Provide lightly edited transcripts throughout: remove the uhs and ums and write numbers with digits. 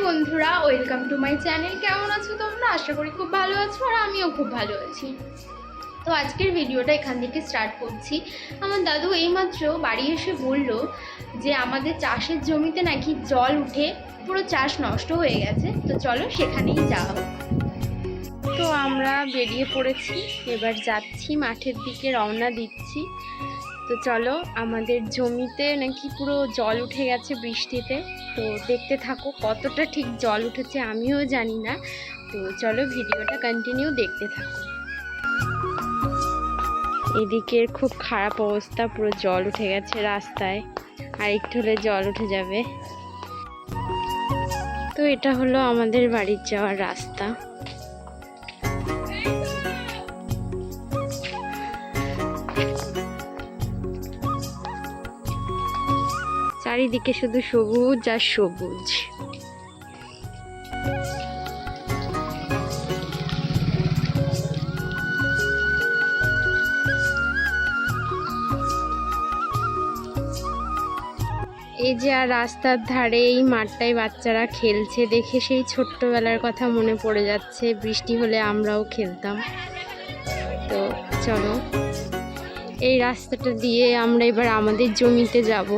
বন্ধুরা, welcome to my channel. কেমন আছো তোমরা? আশা করি খুব ভালো আছো, আর আমিও খুব ভালো আছি। তো আজকের ভিডিওটা এখান থেকে স্টার্ট করছি। আমার দাদু এইমাত্র বাড়ি এসে বলল যে আমাদের চাষের জমিতে নাকি জল উঠে পুরো চাষ নষ্ট হয়ে গেছে। তো চলো সেখানেই যাওয়া হোক। তো আমরা বেরিয়ে পড়েছি, এবার যাচ্ছি মাঠের দিকে, রওনা দিচ্ছি। তো চলো, আমাদের জমিতে নাকি পুরো জল উঠে গেছে বৃষ্টিতে। তো দেখতে থাকো, কতটা ঠিক জল উঠেছে আমিও জানি না। তো চলো ভিডিওটা কন্টিনিউ দেখতে থাকো। এদিকের খুব খারাপ অবস্থা, পুরো জল উঠে গেছে রাস্তায়, আর একটু হলে জল উঠে যাবে। তো এটা হলো আমাদের বাড়ির যাওয়ার রাস্তা। চারিদিকে শুধু সবুজ আর সবুজ। এই যে আর রাস্তার ধারে এই মাঠটায় বাচ্চারা খেলছে দেখে সেই ছোট্টবেলার কথা মনে পড়ে যাচ্ছে। বৃষ্টি হলে আমরাও খেলতাম। তো চলো, এই রাস্তাটা দিয়ে আমরা এবার আমাদের জমিতে যাব।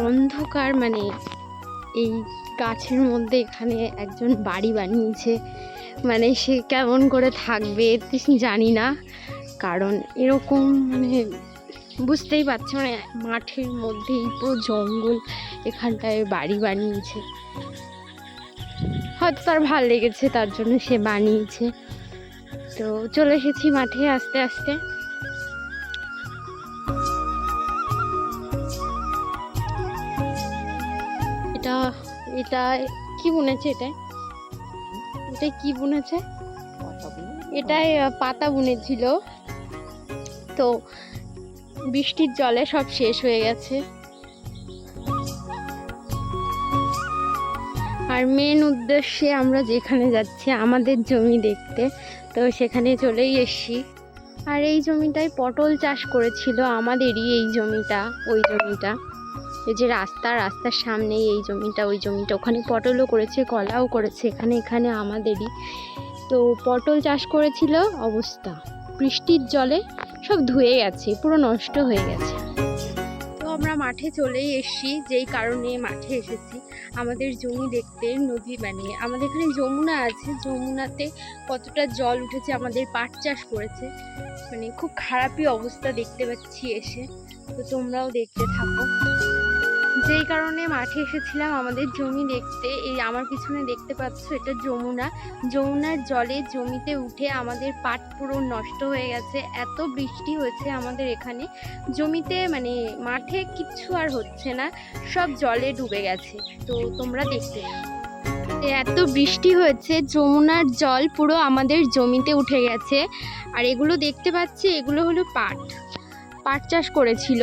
অন্ধকার, মানে এই গাছের মধ্যে এখানে একজন বাড়ি বানিয়েছে। মানে সে কেমন করে থাকবে জানি না, কারণ এরকম মানে বুঝতেই পারছি, মানে মাঠের মধ্যেই পুরো জঙ্গল, এখানটায় বাড়ি বানিয়েছে। হয়তো তার ভাল লেগেছে, তার জন্য সে বানিয়েছে। তো চলে এসেছি মাঠে আস্তে আস্তে। এটা এটা কি বুনেছে? এটা কি বুনেছে? এটাই পাতা বুনেছিল। তো বৃষ্টির জলে সব শেষ হয়ে গেছে। আর মেন উদ্দেশ্যে আমরা যেখানে যাচ্ছি আমাদের জমি দেখতে, তো সেখানে চলেই এসছি। আর এই জমিটায় পটল চাষ করেছিল আমাদেরই, এই জমিটা ওই জমিটা, এই যে রাস্তার সামনে এই জমিটা ওই জমিটা, ওখানে পটলও করেছে, কলাও করেছে, এখানে আমাদেরই। তো পটল চাষ করেছিল, অবস্থা বৃষ্টির জলে সব ধুয়ে গেছে, পুরো নষ্ট হয়ে গেছে। তো আমরা মাঠে চলেই এসেছি। যেই কারণে মাঠে এসেছি আমাদের জমি দেখতে, নদী মানে আমাদের এখানে যমুনা আছে, যমুনাতে কতটা জল উঠেছে, আমাদের পাট চাষ করেছে, মানে খুব খারাপই অবস্থা দেখতে পাচ্ছি এসে। তো তোমরাও দেখতে থাকো। যেই কারণে মাঠে এসেছিলাম আমাদের জমি দেখতে। এই আমার পিছনে দেখতে পাচ্ছ, এটা যমুনার জলে জমিতে উঠে আমাদের পাট পুরো নষ্ট হয়ে গেছে। এত বৃষ্টি হয়েছে আমাদের এখানে, জমিতে মানে মাঠে কিচ্ছু আর হচ্ছে না, সব জলে ডুবে গেছে। তো তোমরা দেখতে থাকো। এত বৃষ্টি হয়েছে, যমুনার জল পুরো আমাদের জমিতে উঠে গেছে। আর এগুলো দেখতে পাচ্ছি, এগুলো হলো পাট চাষ করেছিল।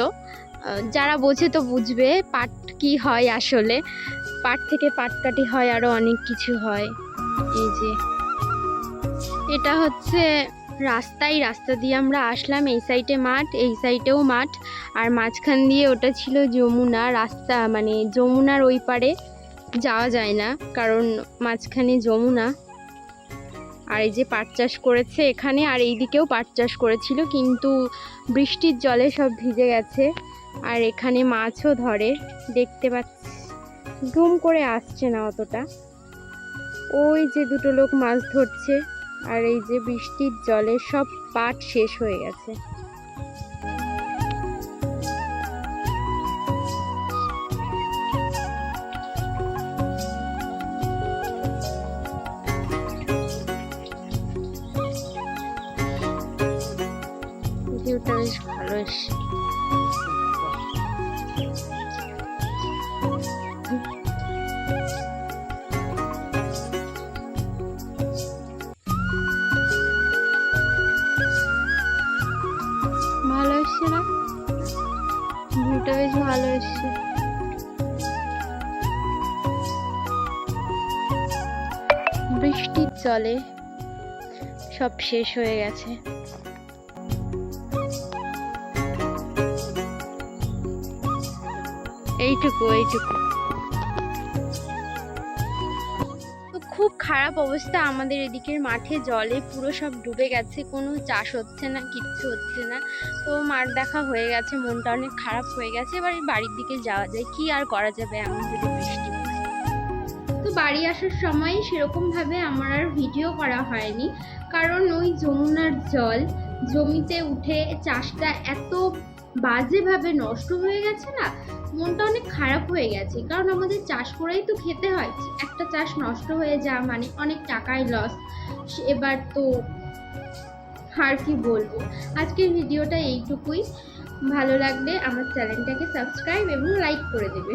যারা বোঝে তো বুঝবে পাট কি হয় আসলে। পাট থেকে পাটকাঠি হয়, আরো অনেক কিছু হয়। এই যে এটা হচ্ছে রাস্তা দিয়ে আমরা আসলাম। এই সাইডে মাঠ, এই সাইডেও মাঠ, আর মাঝখান দিয়ে ওটা ছিল যমুনা রাস্তা। মানে যমুনার ওই পারে যাওয়া যায় না, কারণ মাঝখানে যমুনা। আর এই যে পাট চাষ করেছে এখানে, আর এই দিকেও পাট চাষ করেছিল, কিন্তু বৃষ্টির জলে সব ভিজে গেছে। আর এখানে মাছও ধরে, দেখতে পাচ্ছি, জুম করে আসছে না অতটা। ওই যে দুটো লোক মাছ ধরছে। আর এই যে বৃষ্টির জলে সব পাট শেষ হয়ে গেছে। ভিউটা বেশ ভালো এসছে। ভালো লাগছে না? ভিউটা বেশ ভালো এসছে। বৃষ্টির জলে সব শেষ হয়ে গেছে। এইটুকু তো খুব খারাপ অবস্থা আমাদের এদিকের মাঠে, জলে পুরো সব ডুবে গেছে, কোনো চাষ হচ্ছে না, কিচ্ছু হচ্ছে না। তো মাঠ দেখা হয়ে গেছে, মনটা অনেক খারাপ হয়ে গেছে। এবার বাড়ির দিকে যাওয়া যায়, কি আর করা যাবে এমন যদি বৃষ্টি। তো বাড়ি আসার সময় সেরকম ভাবে আমার আর ভিডিও করা হয়নি, কারণ ওই যমুনার জল জমিতে উঠে চাষটা এত বাজেভাবে নষ্ট হয়ে গেছে না, মনটা অনেক খারাপ হয়ে গেছে। কারণ আমাদের চাষ করেই তো খেতে হয়, একটা চাষ নষ্ট হয়ে যাওয়া মানে অনেক টাকাই লস। এবার তো আর কি বলবো, আজকের ভিডিওটা এইটুকুই। ভালো লাগলে আমার চ্যানেলটাকে সাবস্ক্রাইব এবং লাইক করে দেবে।